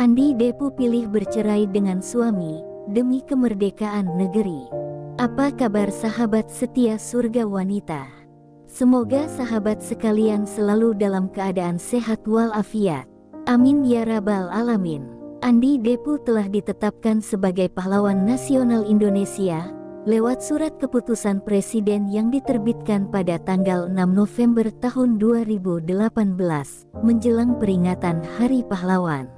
Andi Depu pilih bercerai dengan suami demi kemerdekaan negeri. Apa kabar sahabat setia surga wanita? Semoga sahabat sekalian selalu dalam keadaan sehat walafiat. Amin ya rabbal alamin. Andi Depu telah ditetapkan sebagai pahlawan nasional Indonesia lewat surat keputusan Presiden yang diterbitkan pada tanggal 6 November tahun 2018 menjelang peringatan Hari Pahlawan.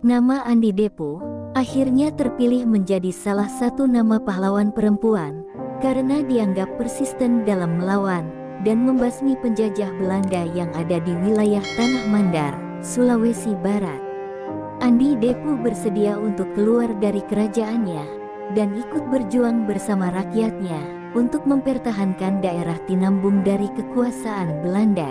Nama Andi Depu akhirnya terpilih menjadi salah satu nama pahlawan perempuan karena dianggap persisten dalam melawan dan membasmi penjajah Belanda yang ada di wilayah Tanah Mandar, Sulawesi Barat. Andi Depu bersedia untuk keluar dari kerajaannya dan ikut berjuang bersama rakyatnya untuk mempertahankan daerah Tinambung dari kekuasaan Belanda.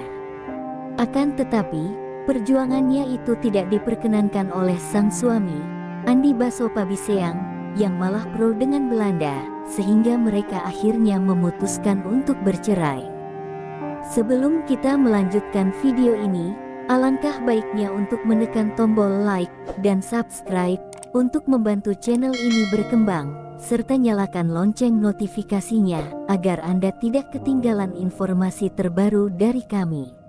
Akan tetapi, perjuangannya itu tidak diperkenankan oleh sang suami, Andi Baso Pabiseang, yang malah pro dengan Belanda, sehingga mereka akhirnya memutuskan untuk bercerai. Sebelum kita melanjutkan video ini, alangkah baiknya untuk menekan tombol like dan subscribe untuk membantu channel ini berkembang, serta nyalakan lonceng notifikasinya agar Anda tidak ketinggalan informasi terbaru dari kami.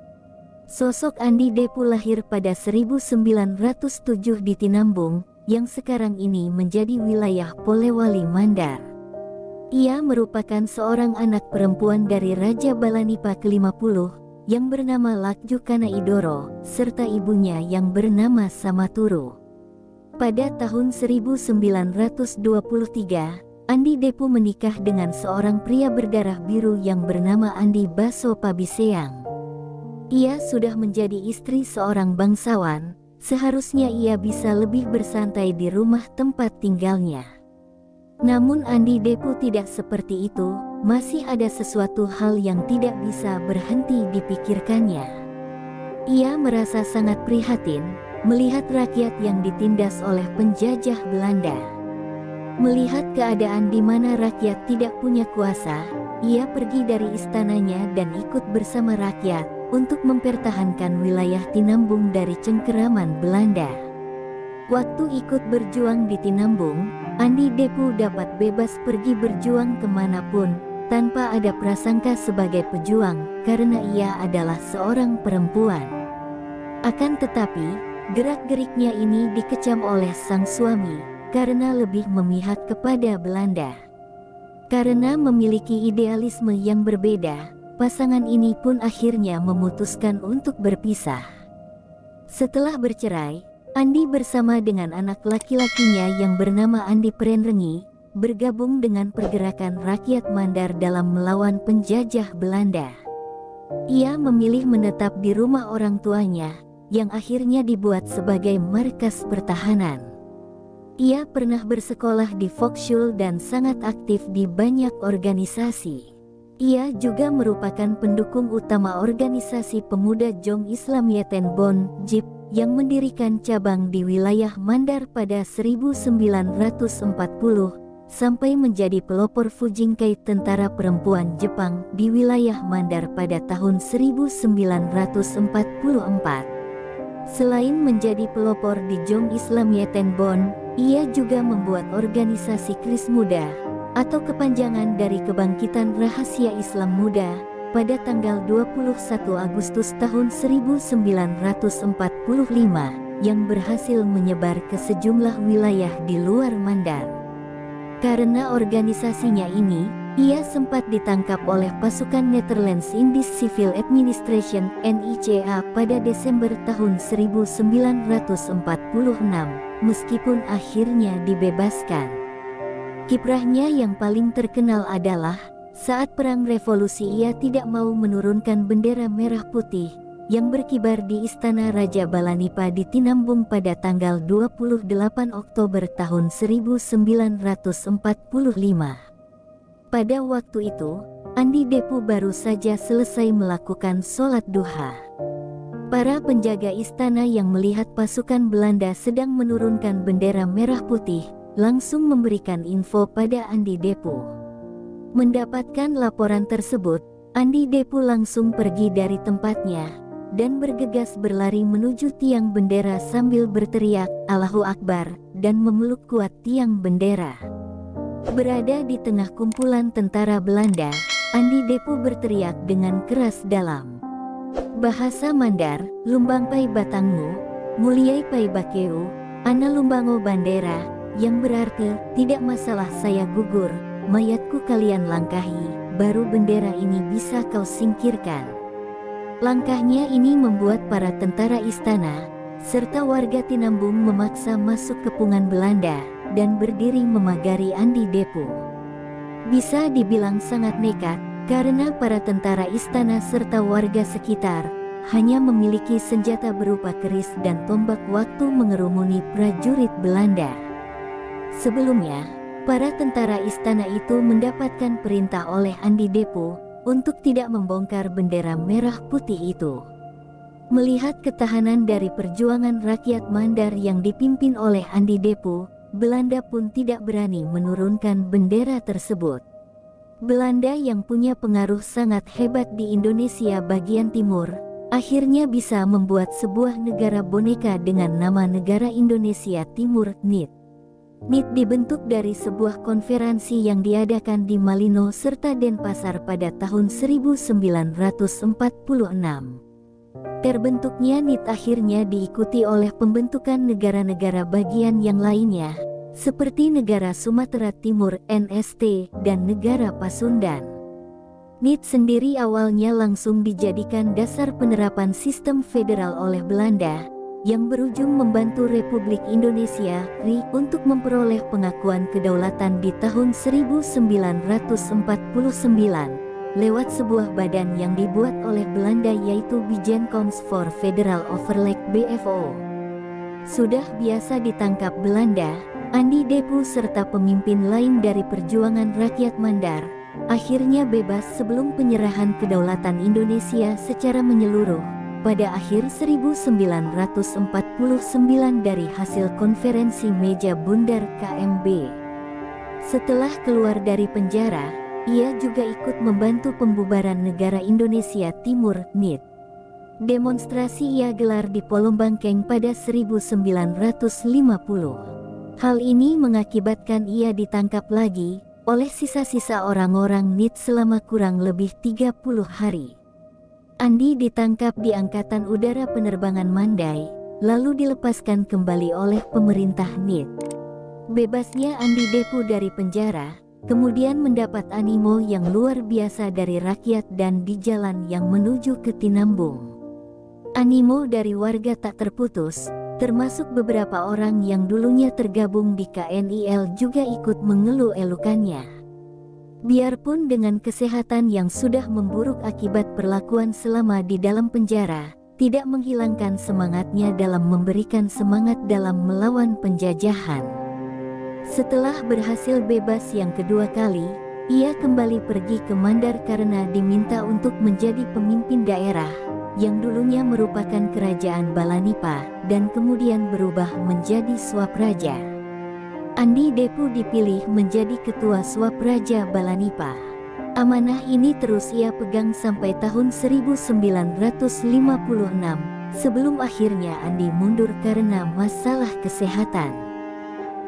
Sosok Andi Depu lahir pada 1907 di Tinambung, yang sekarang ini menjadi wilayah Polewali Mandar. Ia merupakan seorang anak perempuan dari Raja Balanipa ke-50, yang bernama Lakju Kana Idoro, serta ibunya yang bernama Samaturu. Pada tahun 1923, Andi Depu menikah dengan seorang pria berdarah biru yang bernama Andi Baso Pabiseang. Ia sudah menjadi istri seorang bangsawan, seharusnya ia bisa lebih bersantai di rumah tempat tinggalnya. Namun Andi Depu tidak seperti itu, masih ada sesuatu hal yang tidak bisa berhenti dipikirkannya. Ia merasa sangat prihatin melihat rakyat yang ditindas oleh penjajah Belanda. Melihat keadaan di mana rakyat tidak punya kuasa, ia pergi dari istananya dan ikut bersama rakyat untuk mempertahankan wilayah Tinambung dari cengkeraman Belanda. Waktu ikut berjuang di Tinambung, Andi Depu dapat bebas pergi berjuang kemanapun, tanpa ada prasangka sebagai pejuang, karena ia adalah seorang perempuan. Akan tetapi, gerak-geriknya ini dikecam oleh sang suami, karena lebih memihak kepada Belanda. Karena memiliki idealisme yang berbeda, pasangan ini pun akhirnya memutuskan untuk berpisah. Setelah bercerai, Andi bersama dengan anak laki-lakinya yang bernama Andi Prenrengi, bergabung dengan pergerakan rakyat Mandar dalam melawan penjajah Belanda. Ia memilih menetap di rumah orang tuanya, yang akhirnya dibuat sebagai markas pertahanan. Ia pernah bersekolah di Volksschule dan sangat aktif di banyak organisasi. Ia juga merupakan pendukung utama organisasi pemuda Jong Islam Yeten Bon, JIP, yang mendirikan cabang di wilayah Mandar pada 1940, sampai menjadi pelopor Fujinkai tentara perempuan Jepang di wilayah Mandar pada tahun 1944. Selain menjadi pelopor di Jong Islam Yeten Bon, ia juga membuat organisasi Kris Muda, atau kepanjangan dari Kebangkitan Rahasia Islam Muda, pada tanggal 21 Agustus tahun 1945, yang berhasil menyebar ke sejumlah wilayah di luar Mandar. Karena organisasinya ini, ia sempat ditangkap oleh pasukan Netherlands Indies Civil Administration (NICA) pada Desember tahun 1946, meskipun akhirnya dibebaskan. Kiprahnya yang paling terkenal adalah saat Perang Revolusi ia tidak mau menurunkan bendera merah putih yang berkibar di Istana Raja Balanipa di Tinambung pada tanggal 28 Oktober tahun 1945. Pada waktu itu, Andi Depu baru saja selesai melakukan sholat duha. Para penjaga istana yang melihat pasukan Belanda sedang menurunkan bendera merah putih, langsung memberikan info pada Andi Depu. Mendapatkan laporan tersebut, Andi Depu langsung pergi dari tempatnya dan bergegas berlari menuju tiang bendera sambil berteriak Allahu Akbar dan memeluk kuat tiang bendera. Berada di tengah kumpulan tentara Belanda, Andi Depo berteriak dengan keras dalam bahasa Mandar, "Lumbang pai batangmu, muliai pai bakeu, ana lumbango bandera," yang berarti, "Tidak masalah saya gugur, mayatku kalian langkahi, baru bendera ini bisa kau singkirkan." Langkahnya ini membuat para tentara istana, serta warga Tinambung memaksa masuk kepungan Belanda, dan berdiri memagari Andi Depo. Bisa dibilang sangat nekat, karena para tentara istana serta warga sekitar hanya memiliki senjata berupa keris dan tombak waktu mengerumuni prajurit Belanda. Sebelumnya, para tentara istana itu mendapatkan perintah oleh Andi Depo untuk tidak membongkar bendera merah putih itu. Melihat ketahanan dari perjuangan rakyat Mandar yang dipimpin oleh Andi Depo, Belanda pun tidak berani menurunkan bendera tersebut. Belanda yang punya pengaruh sangat hebat di Indonesia bagian timur, akhirnya bisa membuat sebuah negara boneka dengan nama Negara Indonesia Timur, NIT. NIT dibentuk dari sebuah konferensi yang diadakan di Malino serta Denpasar pada tahun 1946. Terbentuknya NIT akhirnya diikuti oleh pembentukan negara-negara bagian yang lainnya, seperti negara Sumatera Timur (NST) dan negara Pasundan. NIT sendiri awalnya langsung dijadikan dasar penerapan sistem federal oleh Belanda, yang berujung membantu Republik Indonesia (RI) untuk memperoleh pengakuan kedaulatan di tahun 1949, lewat sebuah badan yang dibuat oleh Belanda yaitu Bijeenkomst voor Federal Overleg (BFO). Sudah biasa ditangkap Belanda, Andi Depo serta pemimpin lain dari perjuangan rakyat Mandar akhirnya bebas sebelum penyerahan kedaulatan Indonesia secara menyeluruh pada akhir 1949 dari hasil konferensi meja bundar KMB. Setelah keluar dari penjara, ia juga ikut membantu pembubaran Negara Indonesia Timur (NIT). Demonstrasi ia gelar di Polombangkeng pada 1950. Hal ini mengakibatkan ia ditangkap lagi oleh sisa-sisa orang-orang NIT selama kurang lebih 30 hari. Andi ditangkap di Angkatan Udara Penerbangan Mandai, lalu dilepaskan kembali oleh pemerintah NIT. Bebasnya Andi Depo dari penjara, kemudian mendapat animo yang luar biasa dari rakyat dan di jalan yang menuju ke Tinambung. Animo dari warga tak terputus, termasuk beberapa orang yang dulunya tergabung di KNIL juga ikut mengeluh-elukannya. Biarpun dengan kesehatan yang sudah memburuk akibat perlakuan selama di dalam penjara, tidak menghilangkan semangatnya dalam memberikan semangat dalam melawan penjajahan. Setelah berhasil bebas yang kedua kali, ia kembali pergi ke Mandar karena diminta untuk menjadi pemimpin daerah yang dulunya merupakan kerajaan Balanipa dan kemudian berubah menjadi Swapraja. Andi Depo dipilih menjadi ketua Swapraja Balanipa. Amanah ini terus ia pegang sampai tahun 1956, sebelum akhirnya Andi mundur karena masalah kesehatan.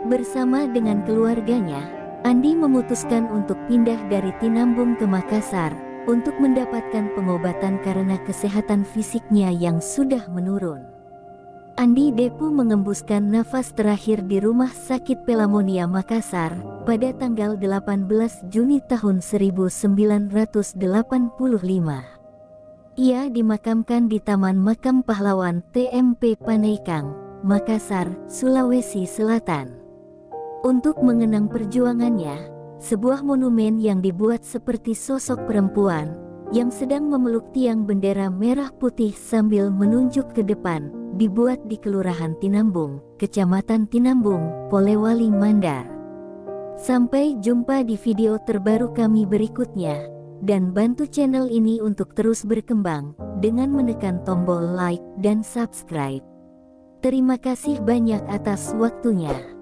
Bersama dengan keluarganya, Andi memutuskan untuk pindah dari Tinambung ke Makassar untuk mendapatkan pengobatan karena kesehatan fisiknya yang sudah menurun. Andi Depo mengembuskan nafas terakhir di Rumah Sakit Pelamonia Makassar pada tanggal 18 Juni tahun 1985. Ia dimakamkan di Taman Makam Pahlawan TMP Panaikang, Makassar, Sulawesi Selatan. Untuk mengenang perjuangannya, sebuah monumen yang dibuat seperti sosok perempuan yang sedang memeluk tiang bendera merah putih sambil menunjuk ke depan, dibuat di Kelurahan Tinambung, Kecamatan Tinambung, Polewali Mandar. Sampai jumpa di video terbaru kami berikutnya, dan bantu channel ini untuk terus berkembang dengan menekan tombol like dan subscribe. Terima kasih banyak atas waktunya.